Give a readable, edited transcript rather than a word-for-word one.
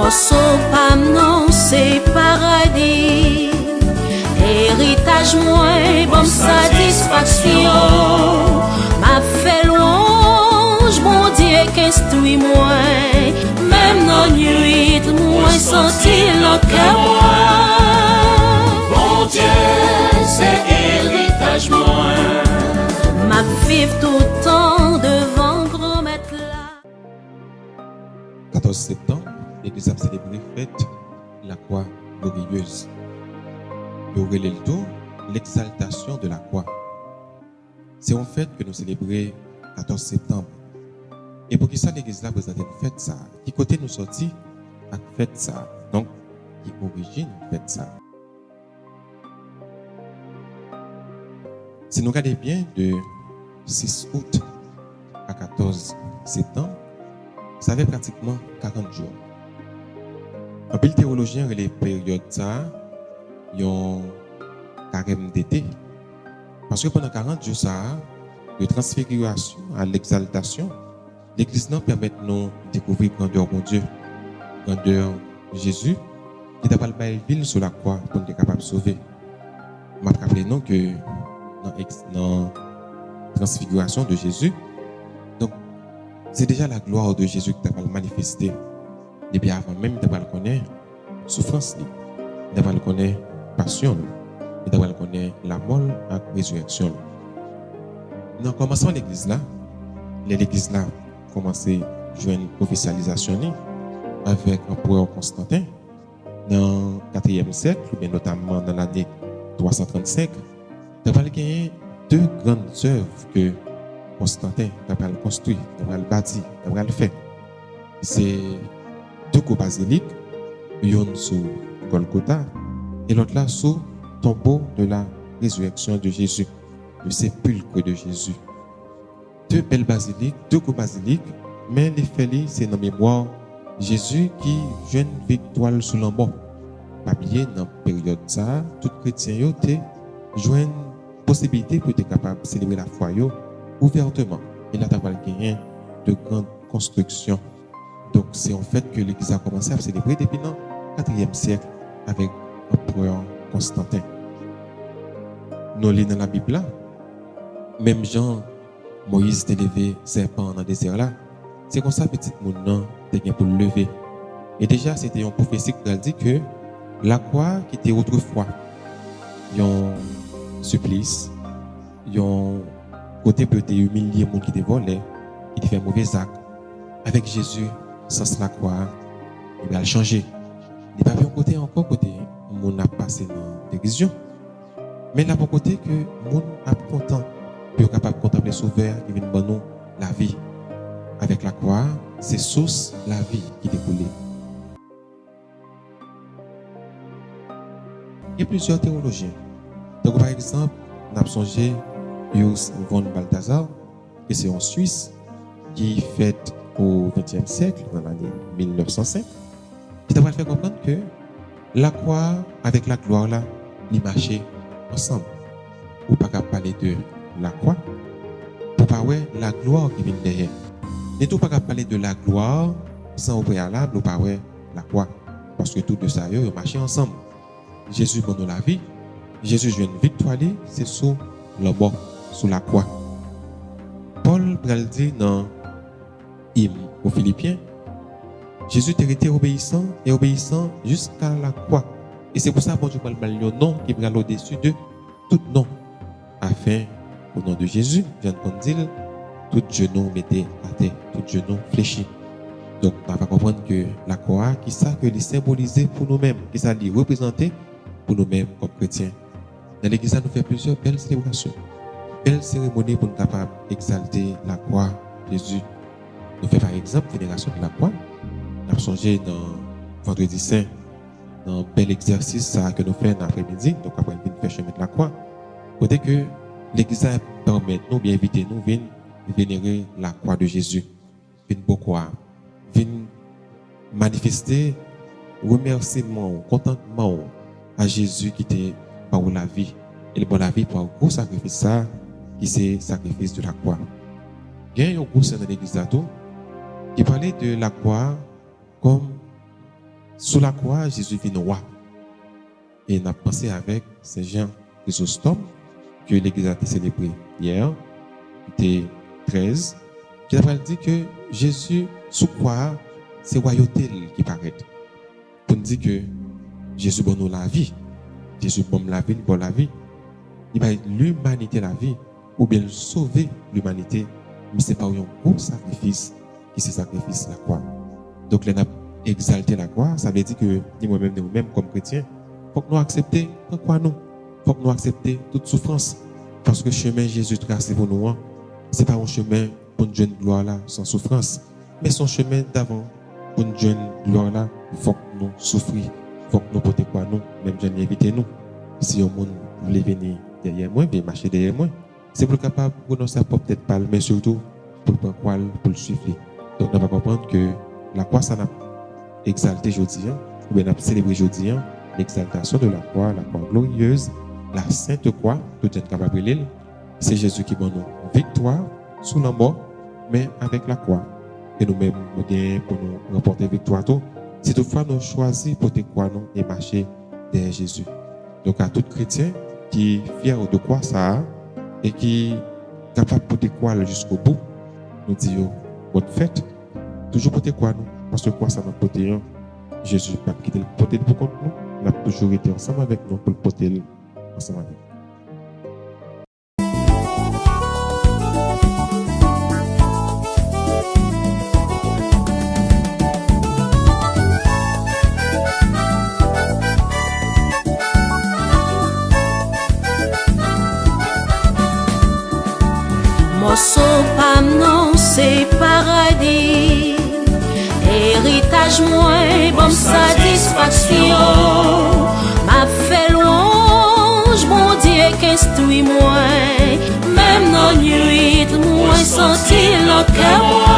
Morceau pam non c'est paradis. Héritage moins bonne satisfaction. M'a fait louange bon Dieu qu'instruit moi. Même dans nuit moi senti le cœur moi. Bon Dieu c'est héritage moi. M'a vivre tout le temps devant grand maître là. 14 septembre, l'Église a célébré fête la croix glorieuse. Nous relève l'exaltation de la croix. C'est en fait que nous célébrons 14 septembre. Et pour qui ça l'Église a présenté une fête ça? Qui côté nous sorti à fête ça? Donc, qui origine fête ça? Si nous regardons bien de 6 août à 14 septembre, ça fait pratiquement 40 jours. Un peu de théologiens les périodes ça, ils ont carême d'été. Parce que pendant 40 jours ça, de transfiguration à l'exaltation, l'Église nous permet de nous découvrir grandeur mon Dieu, grandeur Jésus, qui n'a pas le bail ville sur la croix pour nous être capable de sauver. Je me rappelle non que dans la transfiguration de Jésus, donc c'est déjà la gloire de Jésus qui t'a pas manifesté. Depuis avant même, tu n'as pas le connaître souffrance, tu n'as pas le connaître passion, tu n'as pas le connaître la mort et la résurrection. Dans le commencement de l'église là, l'église là a commencé à jouer une officialisation avec l'empereur Constantin dans le 4e siècle, ou bien notamment dans l'année 335. Tu as gagné deux grandes œuvres que Constantin a construites, a bâti, a fait. C'est deux basiliques, une sur Golgotha et l'autre là sur le tombeau de la résurrection de Jésus, le sépulcre de Jésus. Deux belles basiliques, mais les faits c'est dans la mémoire Jésus qui joue une victoire sous l'embon. Pas oublier dans la période ça, tout chrétien joue une possibilité pour être capable de célébrer la foi ouvertement. Et là, tu as gagné de grandes constructions. Donc, c'est en fait que l'Église a commencé à célébrer depuis le 4e siècle avec l'empereur Constantin. Nous lisons dans la Bible là, même Jean, Moïse t'a levé serpent dans le désert là, c'est comme ça petit monde t'a pour le lever. Et déjà, c'était une prophétie qui a dit que la croix qui était autrefois, un supplice, un côté peut être humilié, monde qui te volé, qui te fait mauvais acte. Avec Jésus, sans la croix, il va changer. Il n'y a pas un côté encore côté, monde a passé dans l'église. Mais là, pour côté que monde a content, puis capable de contempler Sauveur qui vient de nous la vie. Avec la croix, c'est source la vie qui découle. Il y a plusieurs théologiens. Donc, par exemple, on a songé Pius von Balthasar, qui c'est en Suisse, qui fête au XXe siècle, dans l'année 1905, qui t'a fait comprendre que la croix avec la gloire là, ils marchaient ensemble. Ou pas qu'à parler de la croix, pour pas ouais la gloire qui vient derrière. Et tout pas qu'à parler de la gloire sans au préalable ou pas ouais la croix, parce que tout de ça ils marchaient ensemble. Jésus donne la vie, Jésus joue une victoire, c'est sous le bord, sous la croix. Paul pral dit dans hymne aux Philippiens, Jésus était obéissant et obéissant jusqu'à la croix. Et c'est pour ça que Dieu parle le nom qui est au-dessus de tout nom. Afin, au nom de Jésus, vient de dire, tout genou mettez à terre, tout genou fléchi. Donc, on va comprendre que la croix, qui ça que les symboliser pour nous-mêmes, qui ça les représenter pour nous-mêmes comme chrétiens. Dans l'église, nous fait plusieurs belles célébrations, belles cérémonies pour nous capables d'exalter la croix de Jésus. Nous fait par exemple vénération de la croix. Nous avons songé dans Vendredi Saint, dans un bel exercice ça, que nous faisons dans l'après-midi, donc après nous faire chemin de la croix. Côté que l'église permet nous, bien inviter nous, venir vénérer la croix de Jésus, venir beaucoup, venir manifester remerciement, contentement à Jésus qui était par la vie. Et le bon la vie pour un gros sacrifice ça, qui c'est sacrifice de la croix. Il y a un gros dans l'église d'Ato qui parlait de la croix comme Sous la croix, Jésus vit roi. Et on a pensé avec Saint Jean Chrysostome, que l'Église a été célébrée hier, était 13, qui a dit que Jésus, sous croix, c'est royauté qui paraît. Pour nous dire que Jésus donne nous la vie. Jésus donne la vie, il donne la vie. Il va l'humanité la vie, ou bien sauver l'humanité. Mais ce n'est pas un gros sacrifice qui c'est sacrifice la croix. Donc, on a exalté la croix, ça veut dire que nous-mêmes, comme chrétiens, il faut que nous acceptions pourquoi nous. Il faut que nous acceptions toute souffrance. Parce que le chemin Jésus tracé pour nous, ce n'est pas un chemin pour une jeune gloire là, sans souffrance. Mais son chemin d'avant, pour une jeune gloire là, il faut que nous souffrions. Il faut que nous portions quoi nous, même je éviter nous. Si un monde voulait venir derrière moi, bien marcher derrière moi, c'est pour capable de prononcer peut-être pas, mais surtout pour le prendre pour le suivre. Donc, on va comprendre que la croix, ça n'a exalté aujourd'hui, ou bien on a célébré aujourd'hui, l'exaltation de la croix glorieuse, la sainte croix, tout est capable de l'île. C'est Jésus qui donne nous victoire sous la mort, mais avec la croix. Et nous-mêmes, nous gagnons pour nous remporter victoire. Si toutefois nous choisissons pour te croire nous et marcher derrière Jésus. Donc, à tout chrétien qui est fier de croire ça et qui est capable de te croire jusqu'au bout, nous disons bonne fête, toujours pour te croire nous. Parce que quoi, ça m'a porté Jésus n'a pas quitté le porter pour contre nous. Il a toujours été ensemble avec nous pour le porter ensemble avec nous. Moi, son pas non, c'est paradis. Héritage moins, bonne satisfaction. M'a fait louange, bon Dieu qu'instruit moi. Même dans nuit, moi senti le cœur.